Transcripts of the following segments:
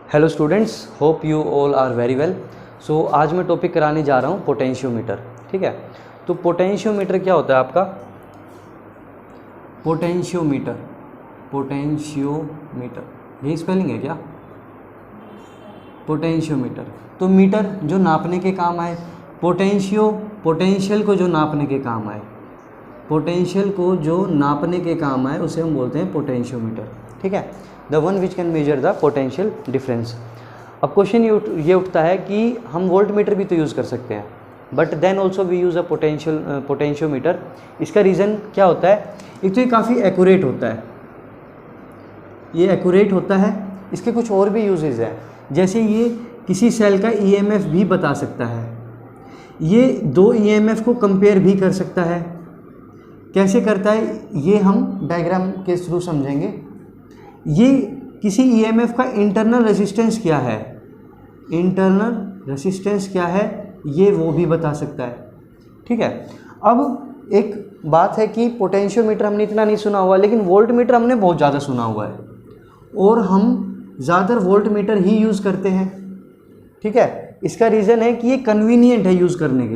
Hello students, hope you all are very well. So आज मैं topic कराने जा रहा हूँ पोटेंशियोमीटर। ठीक है, तो पोटेंशियोमीटर क्या होता है आपका? पोटेंशियोमीटर यही स्पेलिंग है क्या? पोटेंशियोमीटर तो मीटर जो नापने के काम आए, पोटेंशियल को जो नापने के काम आए, पोटेंशियल को जो नापने के काम आए उसे हम बोलते हैं पोटेंशियोमीटर। ठीक है, the one which can measure the potential difference. अब क्वेश्चन ये उठता है कि हम वोल्ट मीटर भी तो यूज़ कर सकते हैं, but then also we use a potentiometer. इसका रीज़न क्या होता है? एक तो ये काफ़ी एक्यूरेट होता है, ये एक्यूरेट होता है। इसके कुछ और भी यूजेज हैं, जैसे ये किसी सेल का ईएमएफ भी बता सकता है, ये दो ईएमएफ को कंपेयर भी कर सकता है। कैसे करता है ये हम डायग्राम के थ्रू समझेंगे। ये किसी ईएमएफ का इंटरनल रेजिस्टेंस क्या है, ये वो भी बता सकता है। ठीक है, अब एक बात है कि पोटेंशियोमीटर हमने इतना नहीं सुना हुआ, लेकिन वोल्ट मीटर हमने बहुत ज़्यादा सुना हुआ है और हम ज़्यादातर वोल्ट मीटर ही यूज़ करते हैं। ठीक है, इसका रीज़न है कि ये कन्वीनियंट है यूज़ करने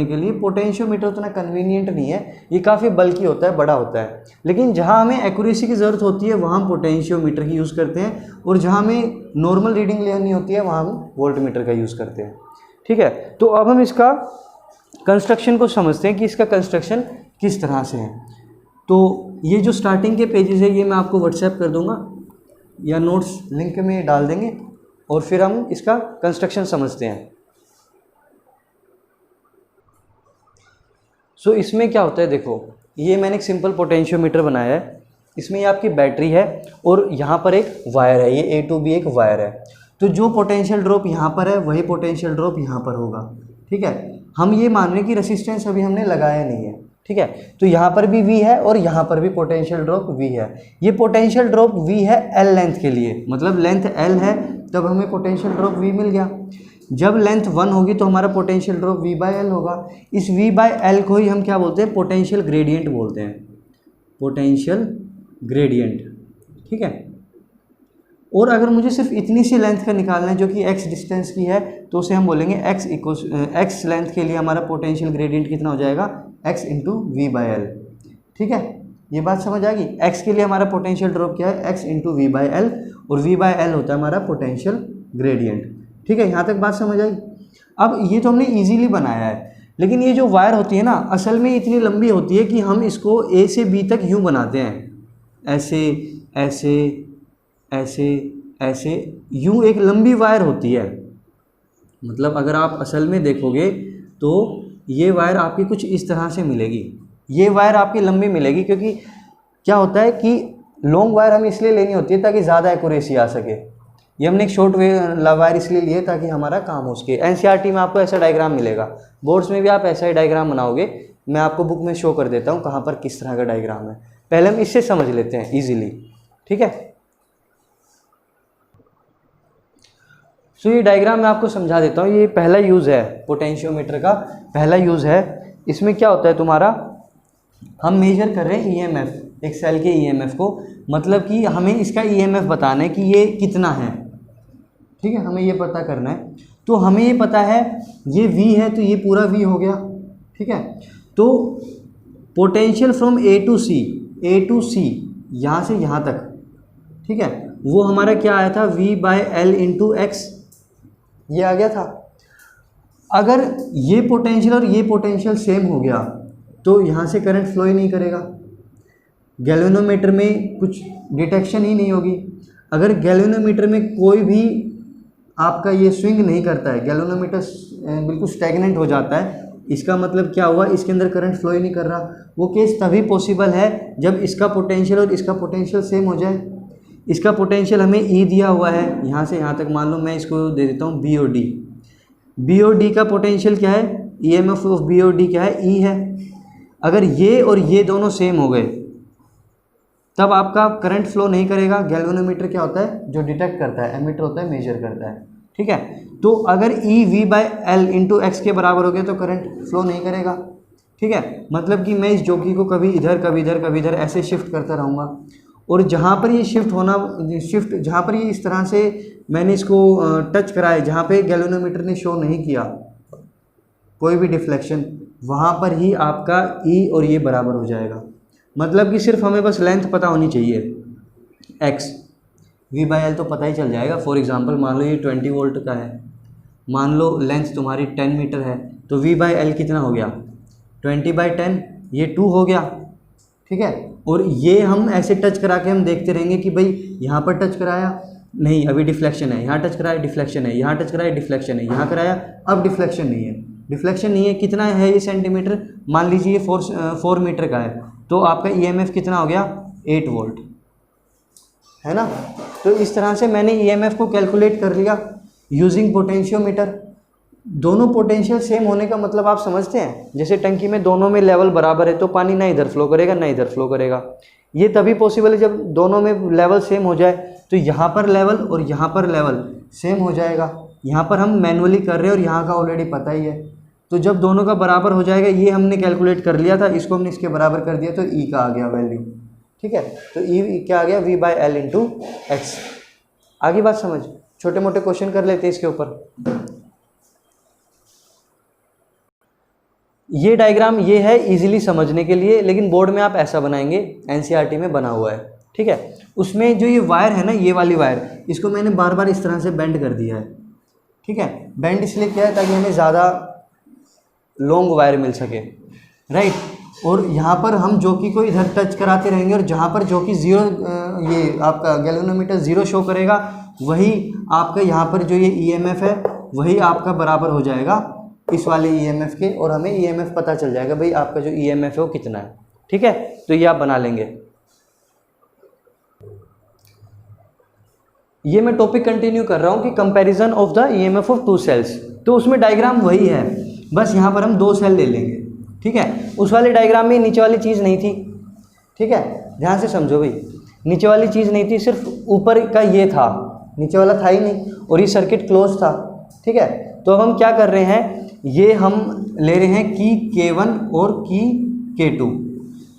के लिए, पोटेंशियोमीटर उतना कन्वीनियंट नहीं है, ये काफ़ी बल्कि होता है, बड़ा होता है। लेकिन जहाँ हमें एक्यूरेसी की ज़रूरत होती है वहाँ हम पोटेंशियोमीटर की यूज़ करते हैं, और जहाँ हमें नॉर्मल रीडिंग लेनी होती है वहाँ हम वोल्ट मीटर का यूज़ करते हैं। ठीक है, तो अब हम इसका कंस्ट्रक्शन को समझते हैं कि इसका कंस्ट्रक्शन किस तरह से है। तो ये जो स्टार्टिंग के पेजेस है ये मैं आपको व्हाट्सएप कर दूँगा या नोट्स लिंक में डाल देंगे, और फिर हम इसका कंस्ट्रक्शन समझते हैं। सो इसमें क्या होता है, देखो ये मैंने एक सिंपल पोटेंशियोमीटर बनाया है। इसमें ये आपकी बैटरी है और यहाँ पर एक वायर है, ये A to B एक वायर है। तो जो पोटेंशियल ड्रॉप यहाँ पर है वही पोटेंशियल ड्रॉप यहाँ पर होगा। ठीक है, हम ये मान रहे हैं कि रेसिस्टेंस अभी हमने लगाया नहीं है। ठीक है, तो यहाँ पर भी V है और यहाँ पर भी पोटेंशियल ड्रॉप V है। ये पोटेंशियल ड्रॉप V है L लेंथ के लिए, मतलब लेंथ L है तब हमें पोटेंशियल ड्रॉप V मिल गया। जब लेंथ 1 होगी तो हमारा पोटेंशियल ड्रॉप V/L होगा। इस V/L को ही हम क्या बोलते हैं? पोटेंशियल ग्रेडियंट बोलते हैं, पोटेंशियल ग्रेडियंट। ठीक है, और अगर मुझे सिर्फ इतनी सी लेंथ का निकालना है जो कि x डिस्टेंस की है, तो उसे हम बोलेंगे x लेंथ के लिए हमारा पोटेंशियल ग्रेडियंट कितना हो जाएगा? x into V/L। ठीक है, ये बात समझ आ गई। x के लिए हमारा पोटेंशियल ड्रॉप क्या है? x इंटू V/L, और V/L होता है हमारा पोटेंशियल ग्रेडियंट। ठीक है, यहाँ तक बात समझ आई। अब ये तो हमने इजीली बनाया है, लेकिन ये जो वायर होती है ना, असल में इतनी लंबी होती है कि हम इसको A से B तक यूँ बनाते हैं, ऐसे ऐसे ऐसे ऐसे, यूँ एक लंबी वायर होती है। मतलब अगर आप असल में देखोगे तो ये वायर आपकी कुछ इस तरह से मिलेगी। ये वायर आपकी लंबी मिलेगी, क्योंकि क्या होता है कि लॉन्ग वायर हमें इसलिए लेनी होती है ताकि ज़्यादा एक्यूरेसी आ सके। ये हमने एक शॉर्ट वायर इसलिए लिए ताकि हमारा काम हो सके। एनसीईआरटी में आपको ऐसा डायग्राम मिलेगा, बोर्ड्स में भी आप ऐसा ही डायग्राम बनाओगे। मैं आपको बुक में शो कर देता हूँ कहाँ पर किस तरह का डायग्राम है। पहले हम इससे समझ लेते हैं इजीली। ठीक है, सो ये डायग्राम मैं आपको समझा देता हूँ। ये पहला यूज़ है पोटेंशियोमीटर का, पहला यूज़ है। इसमें क्या होता है तुम्हारा, हम मेजर कर रहे हैं ईएमएफ, एक सेल के ईएमएफ को, मतलब कि हमें इसका ईएमएफ बताना है कि ये कितना है। ठीक है, हमें ये पता करना है। तो हमें ये पता है ये V है, तो ये पूरा V हो गया। ठीक है, तो potential from A to C, यहाँ से यहाँ तक, ठीक है, वो हमारा क्या आया था? V/L इंटू एक्स, ये आ गया था। अगर ये पोटेंशियल और ये पोटेंशियल सेम हो गया तो यहाँ से करंट फ्लो ही नहीं करेगा, गैल्वेनोमीटर में कुछ डिटेक्शन ही नहीं होगी। अगर गैल्वेनोमीटर में कोई भी आपका ये स्विंग नहीं करता है, गैल्वेनोमीटर बिल्कुल स्टैग्नेंट हो जाता है, इसका मतलब क्या हुआ? इसके अंदर करंट फ्लो ही नहीं कर रहा। वो केस तभी पॉसिबल है जब इसका पोटेंशियल और इसका पोटेंशियल सेम हो जाए। इसका पोटेंशियल हमें E दिया हुआ है, यहाँ से यहाँ तक मान लो मैं इसको दे देता हूँ B और D का पोटेंशियल क्या है? EMF ऑफ B और D क्या है? E है। अगर ये और ये दोनों सेम हो गए तब आपका करंट फ्लो नहीं करेगा। गैल्वेनोमीटर क्या होता है? जो डिटेक्ट करता है, एमीटर होता है, मेजर करता है। ठीक है, तो अगर E V/L इंटू एक्स के बराबर हो गया तो करंट फ्लो नहीं करेगा। ठीक है, मतलब कि मैं इस जॉकी को कभी इधर कभी इधर कभी इधर ऐसे शिफ्ट करता रहूँगा, और जहाँ पर ये शिफ्ट जहाँ पर ये इस तरह से मैंने इसको टच कराया, जहाँ पे गैल्वेनोमीटर ने शो नहीं किया कोई भी डिफ्लेक्शन, वहाँ पर ही आपका ई और ये बराबर हो जाएगा। मतलब कि सिर्फ हमें बस लेंथ पता होनी चाहिए, एक्स, वी बाई एल तो पता ही चल जाएगा। फॉर एग्जांपल मान लो ये 20 वोल्ट का है, मान लो लेंथ तुम्हारी 10 मीटर है, तो वी बाई एल कितना हो गया 20/10, ये 2 हो गया, ठीक है। और ये हम ऐसे टच करा के हम देखते रहेंगे कि भाई यहाँ पर टच कराया नहीं, अभी डिफ्लेक्शन है, यहाँ टच कराया डिफ्लेक्शन है, यहाँ टच कराया डिफ्लेक्शन है, यहाँ कराया अब डिफ्लेक्शन नहीं है, डिफ्लेक्शन नहीं है। कितना है ये सेंटीमीटर, मान लीजिए 4 मीटर का है, तो आपका ईएमएफ कितना हो गया 8 वोल्ट, है ना। तो इस तरह से मैंने ईएमएफ को कैलकुलेट कर लिया यूजिंग पोटेंशियोमीटर। दोनों पोटेंशियल सेम होने का मतलब आप समझते हैं, जैसे टंकी में दोनों में लेवल बराबर है तो पानी ना इधर फ्लो करेगा ना इधर फ्लो करेगा। ये तभी पॉसिबल है जब दोनों में लेवल सेम हो जाए, तो यहाँ पर लेवल और यहाँ पर लेवल सेम हो जाएगा। यहाँ पर हम मैनुअली कर रहे हैं और यहाँ का ऑलरेडी पता ही है, तो जब दोनों का बराबर हो जाएगा, ये हमने कैलकुलेट कर लिया था, इसको हमने इसके बराबर कर दिया तो ई का आ गया वैल्यू, ठीक है। तो ई क्या आ गया V by L into x. आगे बात समझ, छोटे मोटे क्वेश्चन कर लेते हैं इसके ऊपर। ये डायग्राम ये है इजीली समझने के लिए, लेकिन बोर्ड में आप ऐसा बनाएंगे, एनसीईआरटी में बना हुआ है, ठीक है। उसमें जो ये वायर है ना, ये वाली वायर, इसको मैंने बार बार इस तरह से बेंड कर दिया है, ठीक है। बेंड इसलिए किया है ताकि हमें ज़्यादा लॉन्ग वायर मिल सके, राइट। और यहाँ पर हम जॉकी को इधर टच कराते रहेंगे, और जहाँ पर जॉकी ज़ीरो, ये आपका गैल्वेनोमीटर ज़ीरो शो करेगा, वही आपका यहाँ पर जो ये ईएमएफ है वही आपका बराबर हो जाएगा इस वाले ईएमएफ के, और हमें ईएमएफ पता चल जाएगा भाई आपका जो ईएमएफ है वो कितना है, ठीक है। तो ये आप बना लेंगे। ये मैं टॉपिक कंटिन्यू कर रहा हूँ कि comparison of the EMF of 2 cells. तो उसमें डायग्राम वही है, बस यहाँ पर हम 2 सेल ले लेंगे, ठीक है। उस वाले डायग्राम में नीचे वाली चीज़ नहीं थी, ठीक है, ध्यान से समझो भाई। नीचे वाली चीज़ नहीं थी, सिर्फ ऊपर का ये था, नीचे वाला था ही नहीं, और ये सर्किट क्लोज था, ठीक है। तो अब हम क्या कर रहे हैं, ये हम ले रहे हैं की K1 और की K2।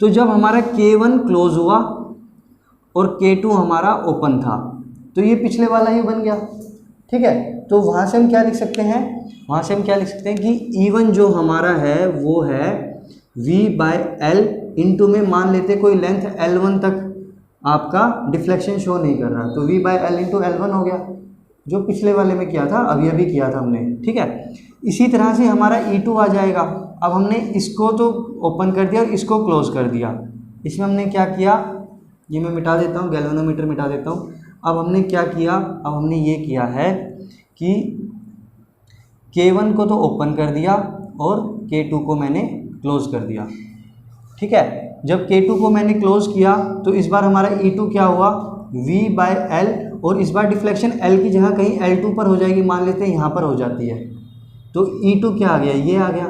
तो जब हमारा K1 क्लोज हुआ और K2 हमारा ओपन था, तो ये पिछले वाला ही बन गया, ठीक है। तो वहाँ से हम क्या लिख सकते हैं, वहाँ से हम क्या लिख सकते हैं कि E1 जो हमारा है वो है V बाय L इंटू में मान लेते कोई लेंथ L1 तक आपका डिफ्लेक्शन शो नहीं कर रहा, तो V by L into L1 हो गया, जो पिछले वाले में किया था, अभी अभी किया था हमने, ठीक है। इसी तरह से हमारा E2 आ जाएगा। अब हमने इसको तो ओपन कर दिया और इसको क्लोज कर दिया। इसमें हमने क्या किया, ये मैं मिटा देता हूँ, गैल्वेनोमीटर मिटा देता हूँ। अब हमने क्या किया, अब हमने ये किया है कि K1 को तो ओपन कर दिया और K2 को मैंने क्लोज कर दिया, ठीक है। जब K2 को मैंने क्लोज किया तो इस बार हमारा E2 क्या हुआ V बाय L, और इस बार डिफ्लेक्शन L की जगह कहीं L2 पर हो जाएगी, मान लेते हैं यहाँ पर हो जाती है, तो E2 क्या आ गया, ये आ गया,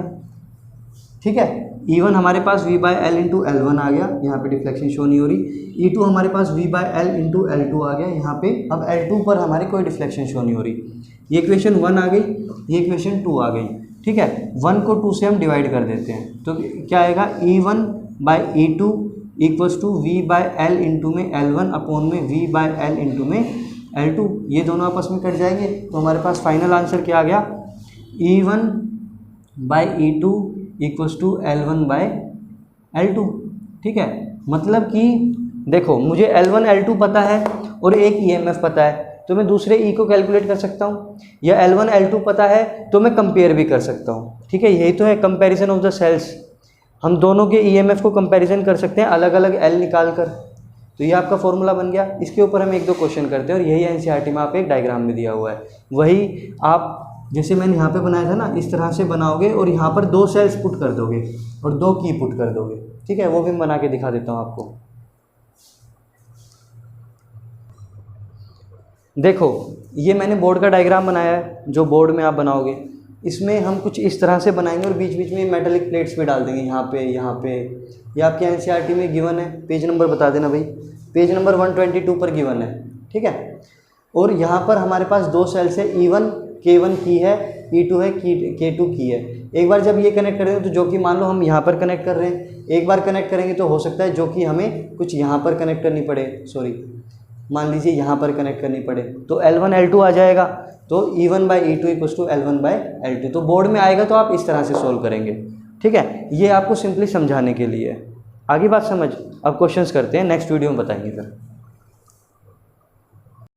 ठीक है। E1 हमारे पास V by L into L1 आ गया, यहाँ पे डिफ्लेक्शन शो नहीं हो रही। E2 हमारे पास V by L into L2 आ गया, यहाँ पे अब L2 पर हमारी कोई डिफ्लेक्शन शो नहीं हो रही। ये इक्वेशन 1 आ गई, ये इक्वेशन 2 आ गई, ठीक है। 1 को 2 से हम डिवाइड कर देते हैं, तो क्या आएगा E1 by E2 equals to V by L into में L1 अपॉन में V बाय L इंटू में L2। ये दोनों आपस में कट जाएंगे, तो हमारे पास फाइनल आंसर क्या आ गया, E1 by E2 equals to L1 bye L2, ठीक है। मतलब कि देखो मुझे L1 L2 पता है और एक EMF पता है, तो मैं दूसरे E को कैलकुलेट कर सकता हूँ, या L1 L2 पता है तो मैं कंपेयर भी कर सकता हूँ, ठीक है। यही तो है कंपैरिजन ऑफ द सेल्स, हम दोनों के EMF को कंपैरिजन कर सकते हैं अलग अलग L निकाल कर। तो ये आपका फॉर्मूला बन गया। इसके ऊपर हम 1-2 क्वेश्चन करते हैं, और यही एनसीईआरटी में आप एक डायग्राम में दिया हुआ है, वही आप जैसे मैंने यहाँ पे बनाया था ना, इस तरह से बनाओगे और यहाँ पर 2 सेल्स पुट कर दोगे और 2 की पुट कर दोगे, ठीक है। वो भी मैं बना के दिखा देता हूँ आपको। देखो ये मैंने बोर्ड का डायग्राम बनाया है, जो बोर्ड में आप बनाओगे, इसमें हम कुछ इस तरह से बनाएंगे और बीच बीच में मेटालिक प्लेट्स भी डाल देंगे यहाँ पे, यहाँ पे। ये आपके एनसीईआरटी में गिवन है, पेज नंबर बता देना भाई, पेज नंबर 122 पर गिवन है, ठीक है। और यहाँ पर हमारे पास 2 सेल्स है, E1 K1 की है, E2 है K2 की है। एक बार जब ये कनेक्ट करेंगे तो जो कि मान लो हम यहाँ पर कनेक्ट कर रहे हैं, एक बार कनेक्ट करेंगे तो हो सकता है जो कि हमें कुछ यहाँ पर कनेक्ट करनी पड़े, सॉरी मान लीजिए यहाँ पर कनेक्ट करनी पड़े, तो L1 L2 आ जाएगा। तो E1/E2 इक्वल्स टू L1/L2। तो बोर्ड में आएगा तो आप इस तरह से सोल्व करेंगे, ठीक है। ये आपको सिंपली समझाने के लिए। आगे बात समझ, अब क्वेश्चंस करते हैं, नेक्स्ट वीडियो में बताएंगे फिर।